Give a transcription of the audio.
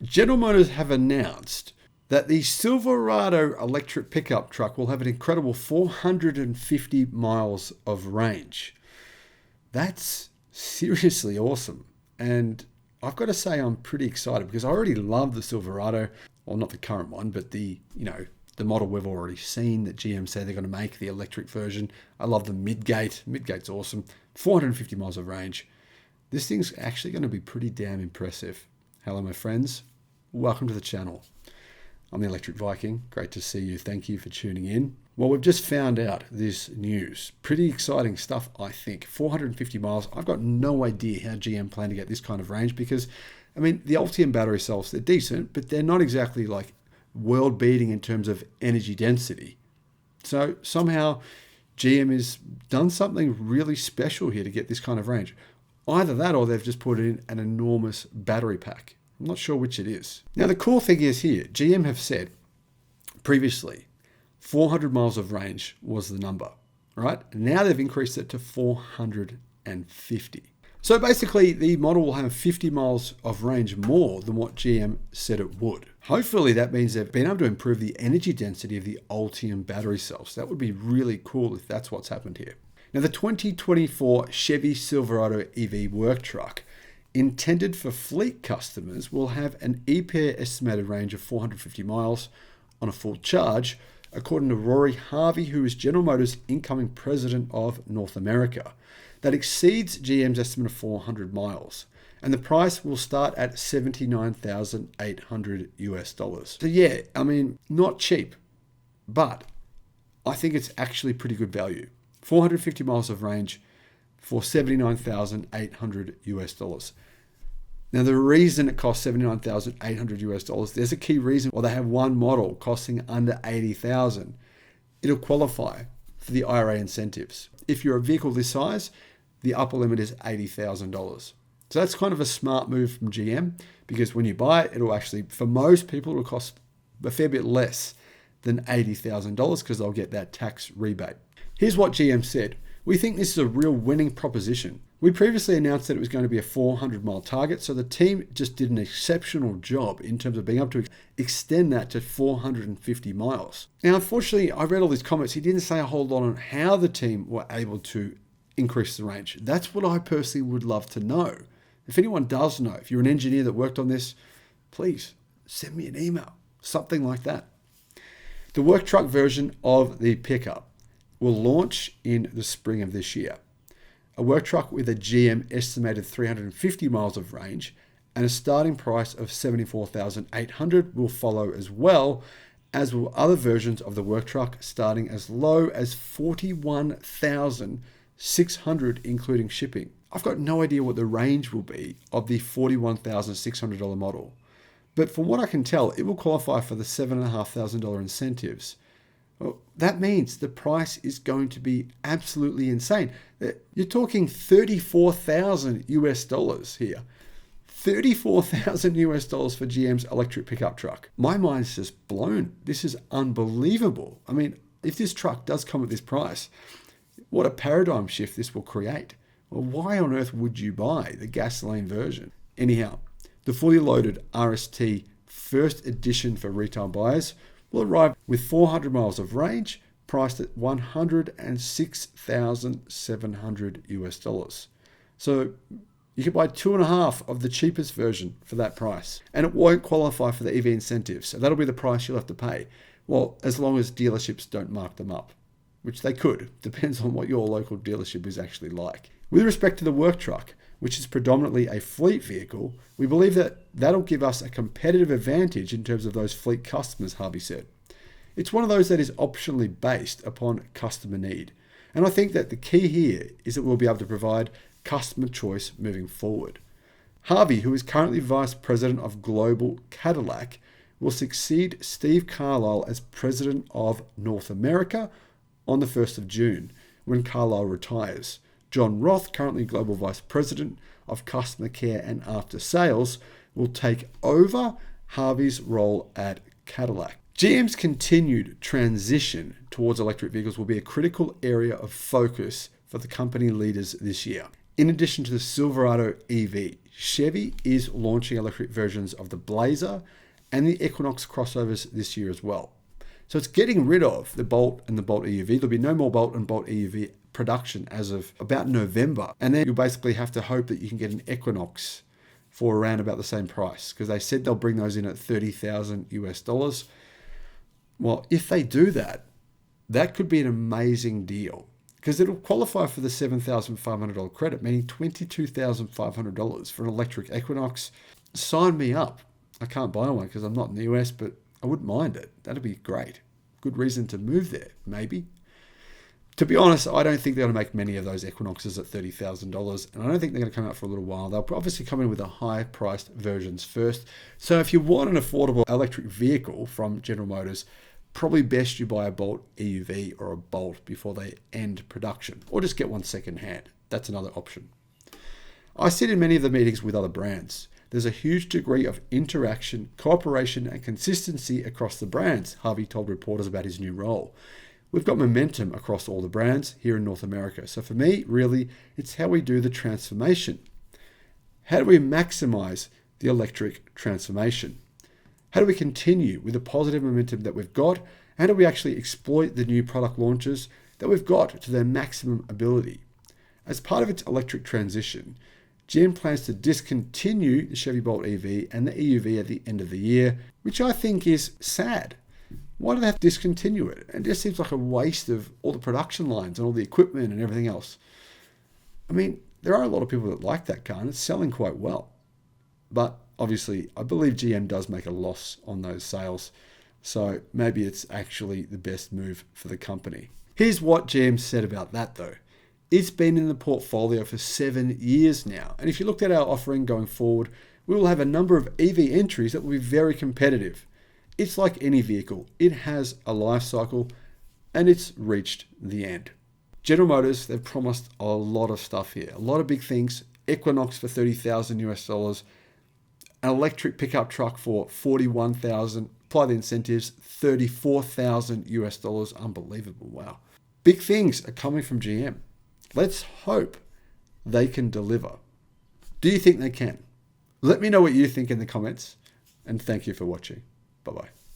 General Motors have announced that the Silverado electric pickup truck will have an incredible 450 miles of range. That's seriously awesome. And I've got to say I'm pretty excited because I already love the Silverado. Well, not the current one, but the model we've already seen that GM said they're going to make, the electric version. I love the Midgate. Midgate's awesome. 450 miles of range. This thing's actually going to be pretty damn impressive. Hello, my friends. Welcome to the channel. I'm the Electric Viking. Great to see you. Thank you for tuning in. Well, we've just found out this news. Pretty exciting stuff, I think. 450 miles. I've got no idea how GM plan to get this kind of range because, I mean, the Ultium battery cells, they're decent, but they're not exactly like world-beating in terms of energy density. So somehow GM has done something really special here to get this kind of range. Either that or they've just put in an enormous battery pack. I'm not sure which it is. Now, the cool thing is here, GM have said previously 400 miles of range was the number, right? Now they've increased it to 450. So basically, the model will have 50 miles of range more than what GM said it would. Hopefully, that means they've been able to improve the energy density of the Ultium battery cells. That would be really cool if that's what's happened here. Now, the 2024 Chevy Silverado EV work truck, intended for fleet customers, will have an EPA estimated range of 450 miles on a full charge, according to Rory Harvey, who is General Motors' incoming president of North America. That exceeds GM's estimate of 400 miles. And the price will start at $79,800 US. So yeah, I mean, not cheap, but I think it's actually pretty good value. 450 miles of range for $79,800 US. Now, the reason it costs $79,800 US, there's a key reason. Well, they have one model costing under $80,000. It'll qualify for the IRA incentives. If you're a vehicle this size, the upper limit is $80,000. So that's kind of a smart move from GM because when you buy it, it'll actually, for most people, it'll cost a fair bit less than $80,000 because they'll get that tax rebate. Here's what GM said. We think this is a real winning proposition. We previously announced that it was going to be a 400-mile target, so the team just did an exceptional job in terms of being able to extend that to 450 miles. Now, unfortunately, I read all these comments. He didn't say a whole lot on how the team were able to increase the range. That's what I personally would love to know. If anyone does know, if you're an engineer that worked on this, please send me an email, something like that. The work truck version of the pickup will launch in the spring of this year. A work truck with a GM estimated 350 miles of range and a starting price of $74,800 will follow, as well as will other versions of the work truck starting as low as $41,600 including shipping. I've got no idea what the range will be of the $41,600 model, but from what I can tell, it will qualify for the $7,500 incentives. Well, that means the price is going to be absolutely insane. You're talking $34,000 US here. $34,000 US for GM's electric pickup truck. My mind's just blown. This is unbelievable. I mean, if this truck does come at this price, what a paradigm shift this will create. Well, why on earth would you buy the gasoline version? Anyhow, the fully loaded RST first edition for retail buyers will arrive with 400 miles of range, priced at $106,700 US. So you could buy 2.5 of the cheapest version for that price, and it won't qualify for the EV incentives. So that'll be the price you'll have to pay. Well, as long as dealerships don't mark them up, which they could. Depends on what your local dealership is actually like. With respect to the work truck, which is predominantly a fleet vehicle, we believe that that'll give us a competitive advantage in terms of those fleet customers, Harvey said. It's one of those that is optionally based upon customer need. And I think that the key here is that we'll be able to provide customer choice moving forward. Harvey, who is currently Vice President of Global Cadillac, will succeed Steve Carlisle as President of North America on the 1st of June, when Carlisle retires. John Roth, currently Global Vice President of Customer Care and After Sales, will take over Harvey's role at Cadillac. GM's continued transition towards electric vehicles will be a critical area of focus for the company leaders this year. In addition to the Silverado EV, Chevy is launching electric versions of the Blazer and the Equinox crossovers this year as well. So it's getting rid of the Bolt and the Bolt EUV. There'll be no more Bolt and Bolt EUV production as of about November. And then you'll basically have to hope that you can get an Equinox for around about the same price, because they said they'll bring those in at $30,000 US. Well, if they do that, that could be an amazing deal, because it'll qualify for the $7,500 credit, meaning $22,500 for an electric Equinox. Sign me up. I can't buy one because I'm not in the US, but I wouldn't mind it. That'd be great. Good reason to move there, maybe. To be honest, I don't think they're going to make many of those Equinoxes at $30,000, and I don't think they're going to come out for a little while. They'll obviously come in with the high-priced versions first. So if you want an affordable electric vehicle from General Motors, probably best you buy a Bolt EUV or a Bolt before they end production, or just get one second-hand. That's another option. I sit in many of the meetings with other brands. There's a huge degree of interaction, cooperation, and consistency across the brands, Harvey told reporters about his new role. We've got momentum across all the brands here in North America. So for me, really, it's how we do the transformation. How do we maximize the electric transformation? How do we continue with the positive momentum that we've got? How do we actually exploit the new product launches that we've got to their maximum ability? As part of its electric transition, GM plans to discontinue the Chevy Bolt EV and the EUV at the end of the year, which I think is sad. Why do they have to discontinue it? It just seems like a waste of all the production lines and all the equipment and everything else. I mean, there are a lot of people that like that car and it's selling quite well. But obviously, I believe GM does make a loss on those sales. So maybe it's actually the best move for the company. Here's what GM said about that though. It's been in the portfolio for 7 years now. And if you looked at our offering going forward, we will have a number of EV entries that will be very competitive. It's like any vehicle. It has a life cycle and it's reached the end. General Motors, they've promised a lot of stuff here. A lot of big things. Equinox for $30,000 US, an electric pickup truck for $41,000, apply the incentives, $34,000 US. Unbelievable. Wow. Big things are coming from GM. Let's hope they can deliver. Do you think they can? Let me know what you think in the comments, and thank you for watching. Bye-bye.